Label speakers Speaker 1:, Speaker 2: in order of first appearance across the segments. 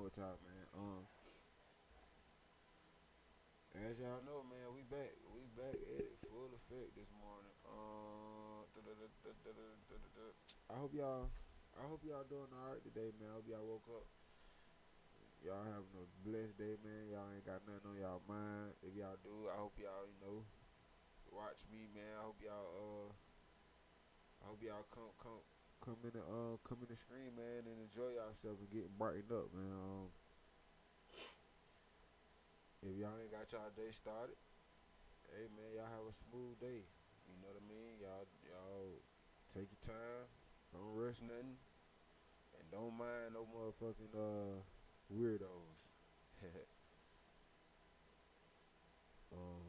Speaker 1: with y'all, man. As y'all know, man, we back. We back at it full effect this morning. I hope y'all. I hope y'all doing alright today, man. I hope y'all woke up. Y'all having a blessed day, man. Y'all ain't got nothing on y'all mind. If y'all do, I hope y'all, watch me, man. I hope y'all come in the screen, man, and enjoy yourself and getting brightened up, man. If y'all ain't got y'all day started, hey, man, y'all have a smooth day. You know what I mean? Y'all take your time. Don't rush nothing, and don't mind no motherfucking weirdos. um,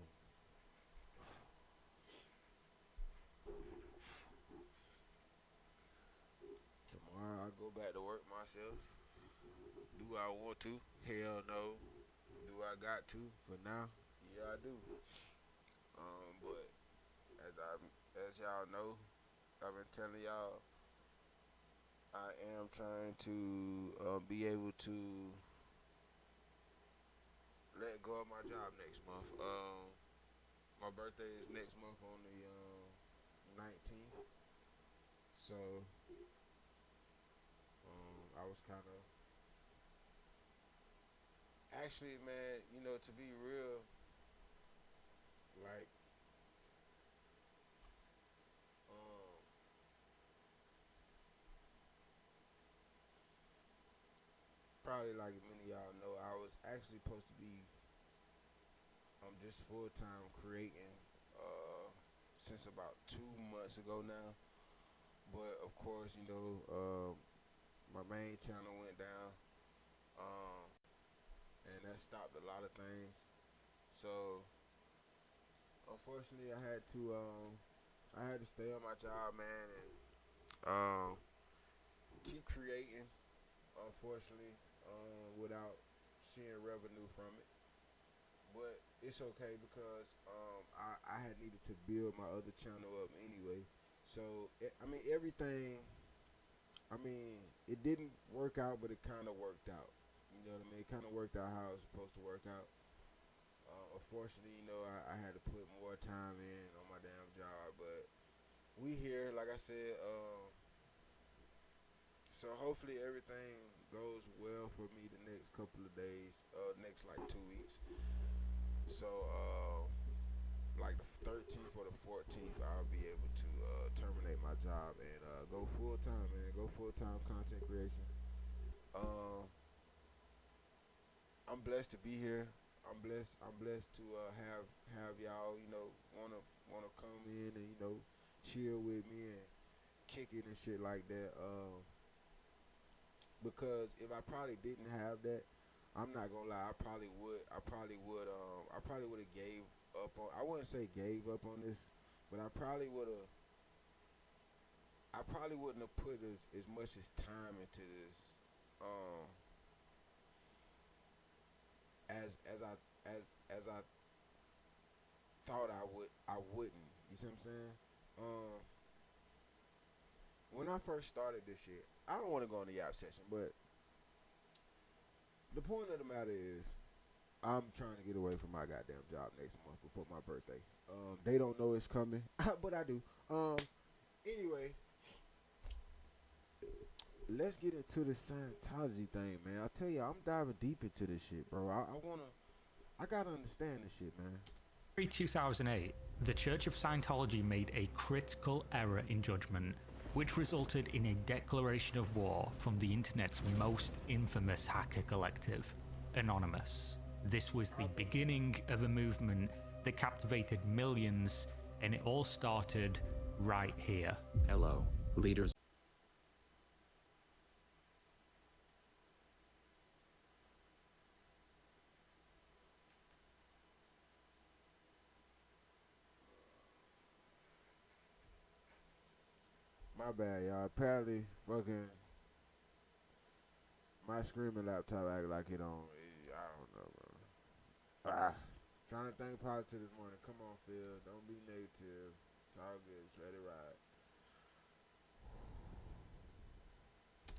Speaker 1: Tomorrow I go back to work myself. Do I want to? Hell no. Do I got to? For now, yeah, I do. But as y'all know, I've been telling y'all, I am trying to be able to let go of my job next month. My birthday is next month on the 19th, so I was kind of actually, man. To be real, like um, probably like many of y'all know, I was actually supposed to be just full time creating since about 2 months ago now. But of course, my main channel went down, um, and that stopped a lot of things. So unfortunately, I had to stay on my job, man, and keep creating. Unfortunately, without seeing revenue from it. But it's okay because I had needed to build my other channel up anyway. So everything. It didn't work out, but it kind of worked out. You know what I mean? It kind of worked out how it was supposed to work out. Unfortunately, I had to put more time in on my damn job, but we here, like I said. So hopefully everything goes well for me the next couple of days, next like 2 weeks. So like the 13th or the 14th, I'll be able to terminate my job and go full time, man. Go full time content creation. Um, I'm blessed to be here. I'm blessed. I'm blessed to have y'all, wanna come in and chill with me and kick it and shit like that. Because if I probably didn't have that, I'm not gonna lie. I probably would. I probably would. I probably would have gave up on. I wouldn't say gave up on this, but I probably would have. I probably wouldn't have put as much as time into this, um, as I thought I would. I wouldn't. You see what I'm saying? Um, when I first started this shit, I don't want to go on the yap session, but the point of the matter is, I'm trying to get away from my goddamn job next month before my birthday. They don't know it's coming, but I do. Anyway, let's get into the Scientology thing, man. I tell you, I'm diving deep into this shit, bro. I gotta understand this shit, man.
Speaker 2: In 2008, the Church of Scientology made a critical error in judgment, which resulted in a declaration of war from the internet's most infamous hacker collective, Anonymous. This was the beginning of a movement that captivated millions, and it all started right here.
Speaker 3: Hello, leaders.
Speaker 1: My bad, y'all. Apparently, fucking my screaming laptop act like it on. I don't know, bro. Trying to think positive this morning. Come on, Phil. Don't be negative. It's all good. It's ready to ride.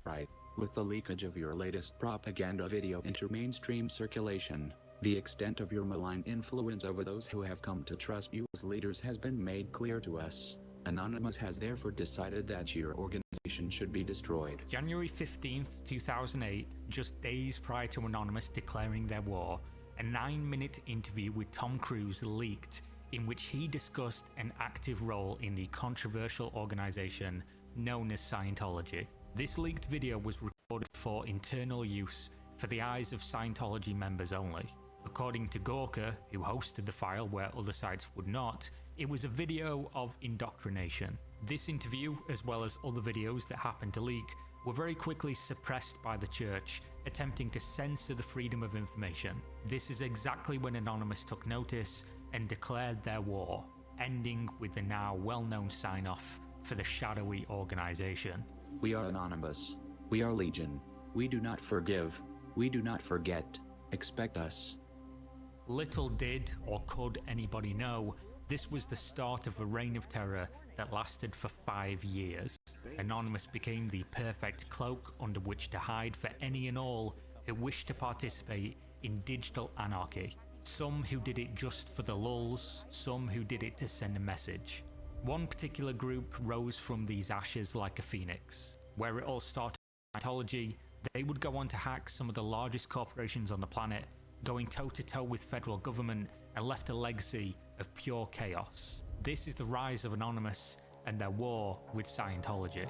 Speaker 3: Right. With the leakage of your latest propaganda video into mainstream circulation, the extent of your malign influence over those who have come to trust you as leaders has been made clear to us. Anonymous has therefore decided that your organization should be destroyed.
Speaker 2: January 15th, 2008, just days prior to Anonymous declaring their war, a 9-minute interview with Tom Cruise leaked in which he discussed an active role in the controversial organization known as Scientology. This leaked video was recorded for internal use for the eyes of Scientology members only. According to Gawker, who hosted the file where other sites would not, it was a video of indoctrination. This interview, as well as other videos that happened to leak, were very quickly suppressed by the church, attempting to censor the freedom of information. This is exactly when Anonymous took notice and declared their war, ending with the now well-known sign-off for the shadowy organization.
Speaker 3: We are Anonymous. We are Legion. We do not forgive. We do not forget. Expect us.
Speaker 2: Little did or could anybody know, this was the start of a reign of terror that lasted for 5 years. Anonymous became the perfect cloak under which to hide for any and all who wished to participate in digital anarchy. Some who did it just for the lulz, some who did it to send a message. One particular group rose from these ashes like a phoenix. Where it all started with Scientology, they would go on to hack some of the largest corporations on the planet, going toe-to-toe with federal government, and left a legacy of pure chaos. This is the rise of Anonymous and their war with Scientology.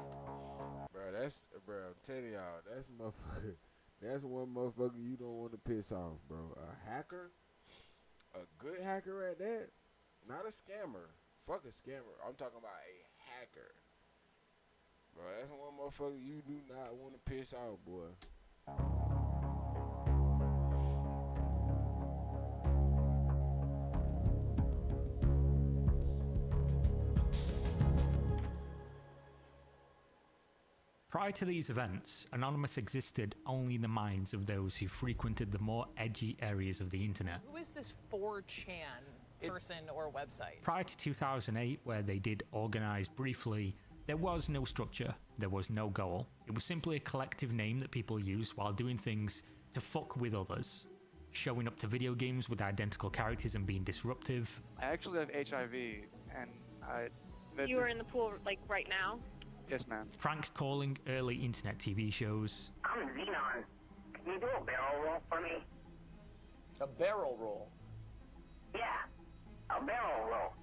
Speaker 1: Bro, I'm telling y'all, that's one motherfucker you don't want to piss off, bro. A hacker, a good hacker at that, not a scammer. Fuck a scammer. I'm talking about a hacker. Bro, that's one motherfucker you do not want to piss off, boy.
Speaker 2: Prior to these events, Anonymous existed only in the minds of those who frequented the more edgy areas of the internet.
Speaker 4: Who is this 4chan person or website?
Speaker 2: Prior to 2008, where they did organize briefly, there was no structure, there was no goal. It was simply a collective name that people used while doing things to fuck with others. Showing up to video games with identical characters and being disruptive.
Speaker 5: I actually have HIV, and
Speaker 6: You are in the pool, like, right now?
Speaker 5: Yes, ma'am.
Speaker 2: Prank calling early internet TV shows.
Speaker 7: I'm Xenon. Can you do a barrel roll for me?
Speaker 8: A barrel roll?
Speaker 7: Yeah, a barrel roll.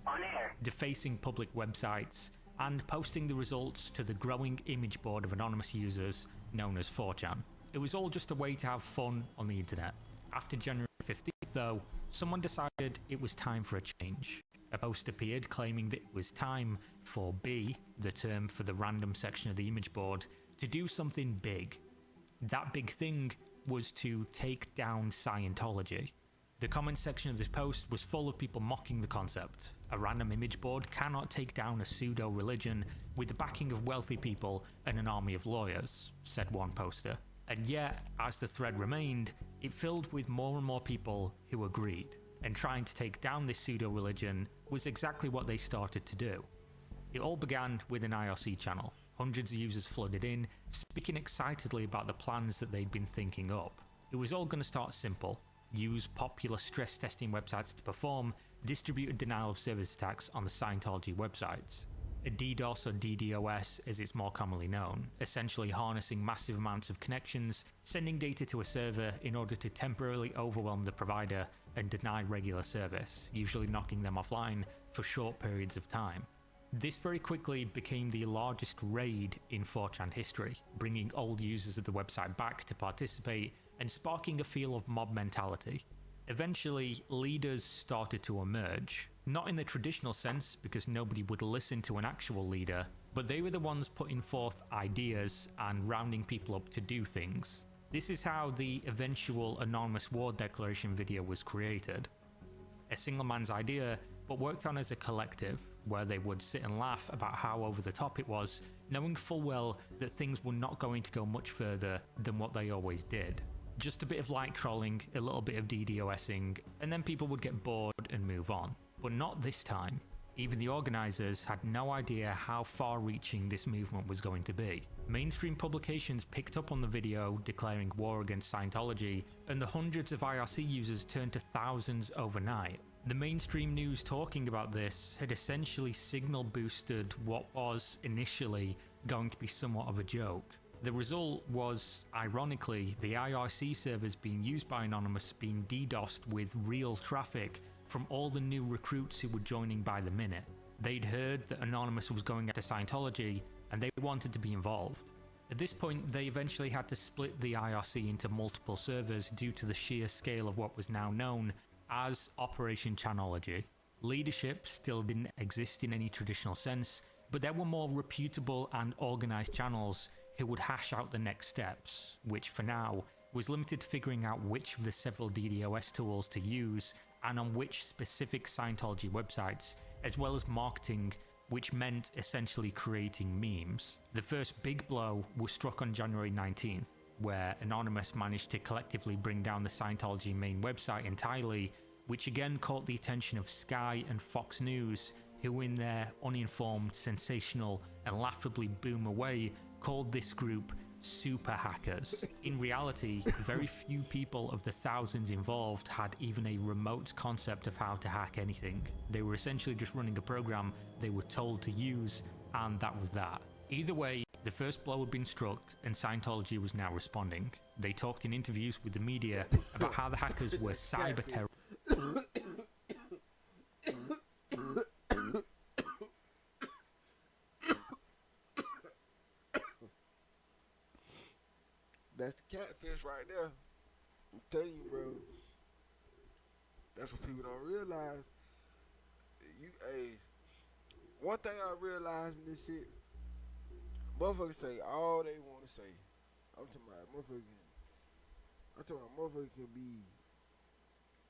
Speaker 7: On air.
Speaker 2: Defacing public websites, and posting the results to the growing image board of anonymous users known as 4chan. It was all just a way to have fun on the internet. After January 15th though, someone decided it was time for a change. A post appeared claiming that it was time for B, the term for the random section of the image board, to do something big. That big thing was to take down Scientology. The comment section of this post was full of people mocking the concept. A random image board cannot take down a pseudo-religion with the backing of wealthy people and an army of lawyers, said one poster. And yet, as the thread remained, it filled with more and more people who agreed. And trying to take down this pseudo-religion was exactly what they started to do. It all began with an IRC channel. Hundreds of users flooded in, speaking excitedly about the plans that they'd been thinking up. It was all going to start simple. Use popular stress testing websites to perform distributed denial of service attacks on the Scientology websites. A DDoS or DDoS as it's more commonly known, essentially harnessing massive amounts of connections, sending data to a server in order to temporarily overwhelm the provider and deny regular service, usually knocking them offline for short periods of time. This very quickly became the largest raid in 4chan history, bringing old users of the website back to participate and sparking a feel of mob mentality. Eventually, leaders started to emerge, not in the traditional sense because nobody would listen to an actual leader, but they were the ones putting forth ideas and rounding people up to do things. This is how the eventual Anonymous War Declaration video was created. A single man's idea, but worked on as a collective, where they would sit and laugh about how over the top it was, knowing full well that things were not going to go much further than what they always did. Just a bit of light trolling, a little bit of DDoSing, and then people would get bored and move on. But not this time. Even the organizers had no idea how far-reaching this movement was going to be. Mainstream publications picked up on the video declaring war against Scientology, and the hundreds of IRC users turned to thousands overnight. The mainstream news talking about this had essentially signal boosted what was initially going to be somewhat of a joke. The result was, ironically, the IRC servers being used by Anonymous being DDoSed with real traffic from all the new recruits who were joining by the minute. They'd heard that Anonymous was going after Scientology, and they wanted to be involved. At this point, they eventually had to split the IRC into multiple servers due to the sheer scale of what was now known as Operation Chanology. Leadership still didn't exist in any traditional sense, but there were more reputable and organized channels who would hash out the next steps, which for now was limited to figuring out which of the several DDoS tools to use and on which specific Scientology websites, as well as marketing, which meant essentially creating memes. The first big blow was struck on January 19th, where Anonymous managed to collectively bring down the Scientology main website entirely, which again caught the attention of Sky and Fox News, who in their uninformed, sensational, and laughably boomer way called this group super hackers. In reality, very few people of the thousands involved had even a remote concept of how to hack anything. They were essentially just running a program they were told to use, and that was that. Either way, the first blow had been struck, and Scientology was now responding. They talked in interviews with the media about how the hackers were cyber terrorists.
Speaker 1: That's the catfish right there. I'm telling you, bro. That's what people don't realize. One thing I realized in this shit, motherfuckers say all they want to say. I'm talking about motherfuckers can be.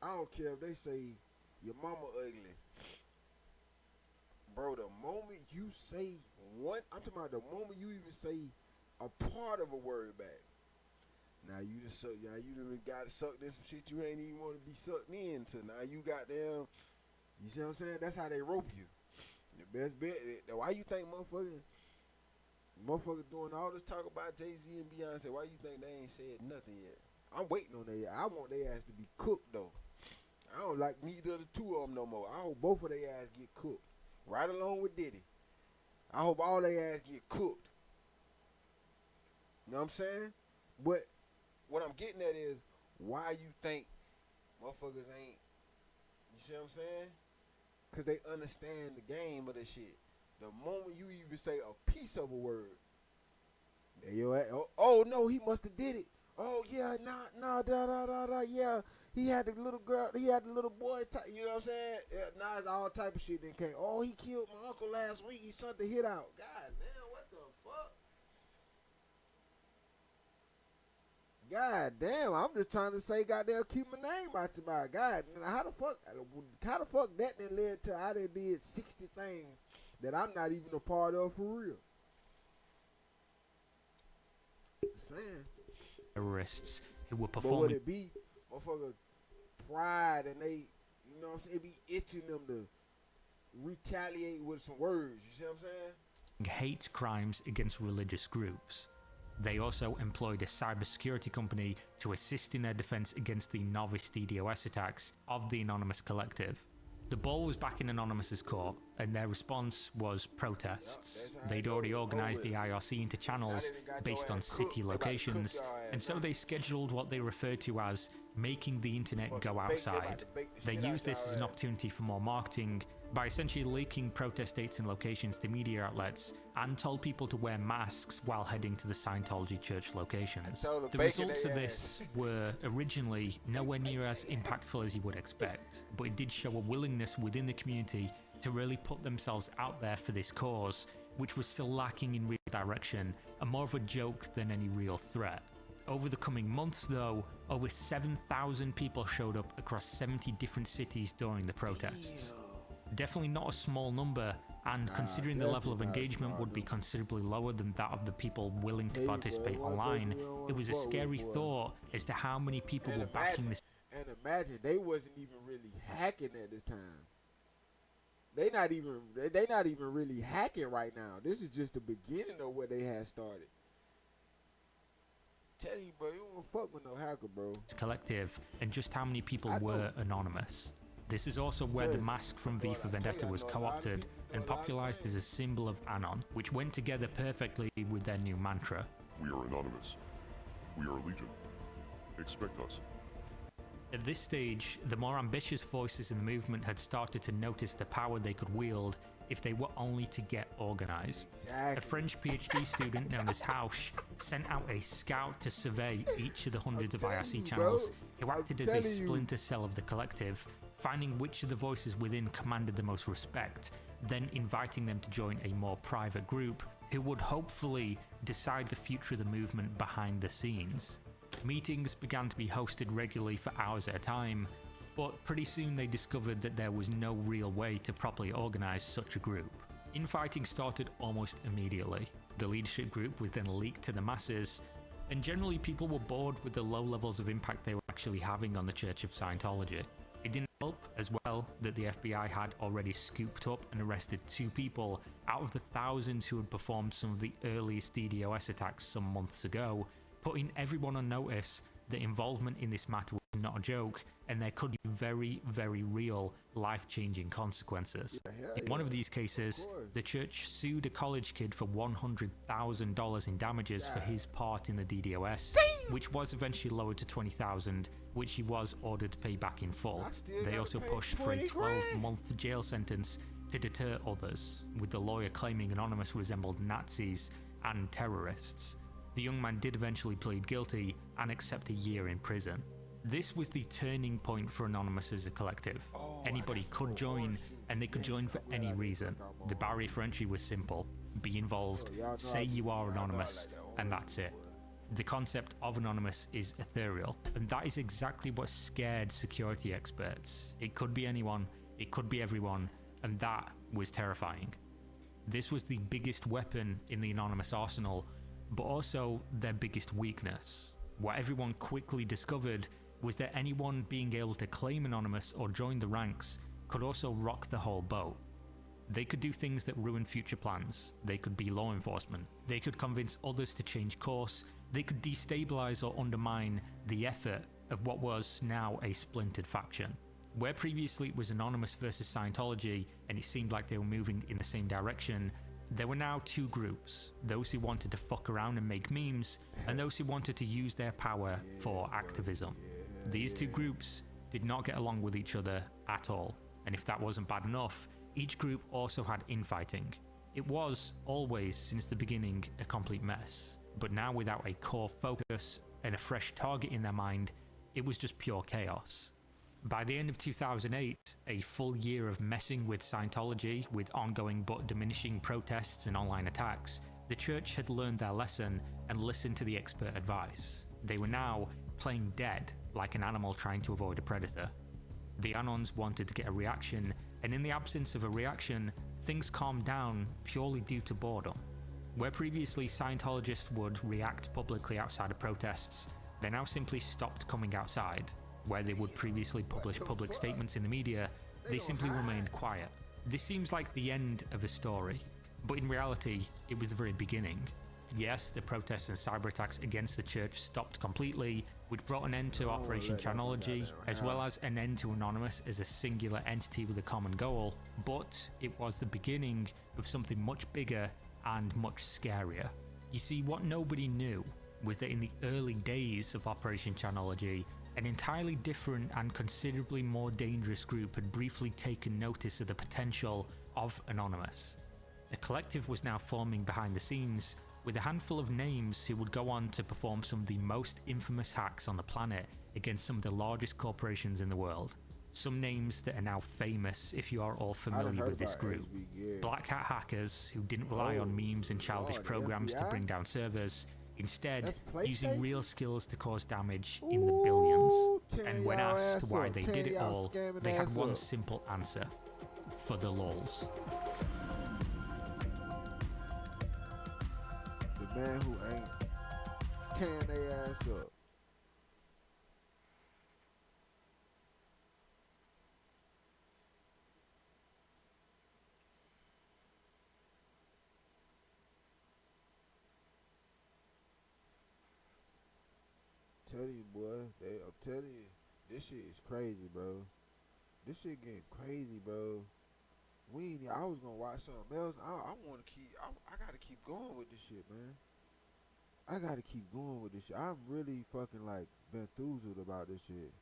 Speaker 1: I don't care if they say your mama ugly, bro. The moment you say one, I'm talking about the moment you even say a part of a word back. Now you just suck. Now you done got sucked in some shit you ain't even want to be sucked into. Now you got them. You see what I'm saying? That's how they rope you. The best bet. Why you think motherfuckers doing all this talk about Jay-Z and Beyonce? Why you think they ain't said nothing yet? I'm waiting on their. I want their ass to be cooked though. I don't like neither of the two of them no more. I hope both of their ass get cooked. Right along with Diddy. I hope all their ass get cooked. You know what I'm saying? But what I'm getting at is why you think motherfuckers ain't, you see what I'm saying? Because they understand the game of this shit. The moment you even say a piece of a word, oh no, he must have did it. Oh yeah, yeah. He had the little girl, he had the little boy, you know what I'm saying? Yeah, now it's all type of shit that came. Oh, he killed my uncle last week, he sent the hit out. God damn, what the fuck? God damn, I'm just trying to say goddamn keep my name out your mouth. God, how the fuck that then led to I done did 60 things that I'm not even a part of for real. Just saying.
Speaker 2: Terrorists who were
Speaker 1: But
Speaker 2: performing.
Speaker 1: would it be motherfucker pride and they, you know what I'm saying, it be itching them to retaliate with some words, you see what I'm saying?
Speaker 2: Hate crimes against religious groups. They also employed a cybersecurity company to assist in their defense against the novice DDoS attacks of the Anonymous Collective. The ball was back in Anonymous's court, and their response was protests. They'd already organized the IRC into channels based on city locations, and so they scheduled what they referred to as making the internet go outside. They used this as an opportunity for more marketing by essentially leaking protest dates and locations to media outlets and told people to wear masks while heading to the Scientology church locations. The results of this were originally nowhere near as impactful as you would expect, but it did show a willingness within the community to really put themselves out there for this cause, which was still lacking in real direction and more of a joke than any real threat. Over the coming months though, over 7,000 people showed up across 70 different cities during the protests. Definitely not a small number, and considering the level of engagement would be considerably lower than that of the people willing to participate online, it was a scary thought as to how many people were backing this.
Speaker 1: And imagine they wasn't even really hacking at this time. They not even really hacking right now. This is just the beginning of what they had started. Tell you, bro, you don't fuck with no hacker, bro.
Speaker 2: Collective, and just how many people
Speaker 1: I know.
Speaker 2: were anonymous. This is also where the
Speaker 1: Just,
Speaker 2: mask from V
Speaker 1: bro,
Speaker 2: for
Speaker 1: I tell
Speaker 2: Vendetta
Speaker 1: you, I
Speaker 2: was
Speaker 1: know a lot of
Speaker 2: co-opted
Speaker 1: people
Speaker 2: and
Speaker 1: know a lot of
Speaker 2: popularized as a
Speaker 1: things.
Speaker 2: symbol of Anon, which went together perfectly with their new mantra.
Speaker 9: We are anonymous. We are Legion. Expect us.
Speaker 2: At this stage, the more ambitious voices in the movement had started to notice the power they could wield if they were only to get organized.
Speaker 1: Exactly.
Speaker 2: A French PhD student known as Hausch sent out a scout to survey each of the hundreds of
Speaker 1: telling
Speaker 2: IRC
Speaker 1: you,
Speaker 2: channels
Speaker 1: bro.
Speaker 2: who
Speaker 1: I'm
Speaker 2: acted as a
Speaker 1: telling you.
Speaker 2: splinter cell of the collective, finding which of the voices within commanded the most respect, then inviting them to join a more private group who would hopefully decide the future of the movement behind the scenes. Meetings began to be hosted regularly for hours at a time, but pretty soon they discovered that there was no real way to properly organize such a group. Infighting started almost immediately. The leadership group was then leaked to the masses, and generally people were bored with the low levels of impact they were actually having on the Church of Scientology. It didn't help as well that the FBI had already scooped up and arrested 2 people out of the thousands who had performed some of the earliest DDoS attacks some months ago, putting everyone on notice that involvement in this matter was not a joke, and there could be very, very real, life-changing consequences. In one of these cases, the church sued a college kid for $100,000 in damages for his part in the DDoS, which was eventually lowered to $20,000, which he was ordered to pay back in full. They also pushed for a 12-month jail sentence to deter others, with the lawyer claiming Anonymous resembled Nazis and terrorists. The young man did eventually plead guilty and accept a year in prison. This was the turning point for Anonymous as a collective. Anybody could join, and they could join for any reason. The barrier for entry was simple. Be involved, say you are Anonymous, and that's it. The concept of Anonymous is ethereal, and that is exactly what scared security experts. It could be anyone, it could be everyone, and that was terrifying. This was the biggest weapon in the Anonymous arsenal, but also their biggest weakness. What everyone quickly discovered was that anyone being able to claim Anonymous or join the ranks could also rock the whole boat. They could do things that ruin future plans. They could be law enforcement. They could convince others to change course. They could destabilize or undermine the effort of what was now a splintered faction. Where previously it was Anonymous versus Scientology and it seemed like they were moving in the same direction, there were now 2 groups, those who wanted to fuck around and make memes, and those who wanted to use their power for activism. These 2 groups did not get along with each other at all, and if that wasn't bad enough, each group also had infighting. It was, always since the beginning, a complete mess, but now without a core focus and a fresh target in their mind, it was just pure chaos. By the end of 2008, a full year of messing with Scientology, with ongoing but diminishing protests and online attacks, the church had learned their lesson and listened to the expert advice. They were now playing dead, like an animal trying to avoid a predator. The Anons wanted to get a reaction, and in the absence of a reaction, things calmed down purely due to boredom. Where previously Scientologists would react publicly outside of protests, they now simply stopped coming outside. Where they would previously publish public statements in the media, they simply remained quiet. This seems like the end of a story, but in reality, it was the very beginning. Yes, the protests and cyber attacks against the church stopped completely, which brought an end to Operation Chronology, as well as an end to Anonymous as a singular entity with a common goal, but it was the beginning of something much bigger and much scarier. You see, what nobody knew was that in the early days of Operation Chronology, an entirely different and considerably more dangerous group had briefly taken notice of the potential of Anonymous. A collective was now forming behind the scenes, with a handful of names who would go on to perform some of the most infamous hacks on the planet against some of the largest corporations in the world. Some names that are now famous if you are all familiar with this group. Black Hat hackers who didn't rely on memes and childish programs to bring down servers, instead using real skills to cause damage in the billions. And when asked why they did it all, they had one simple answer: for the lulz.
Speaker 1: The man who ain't tearing their ass up. telling you, boy. I'm telling you, this shit is crazy, bro. This shit getting crazy, bro. I was gonna watch something else. I want to keep. I gotta keep going with this shit, man. I gotta keep going with this shit. I'm really fucking like benthoozled about this shit.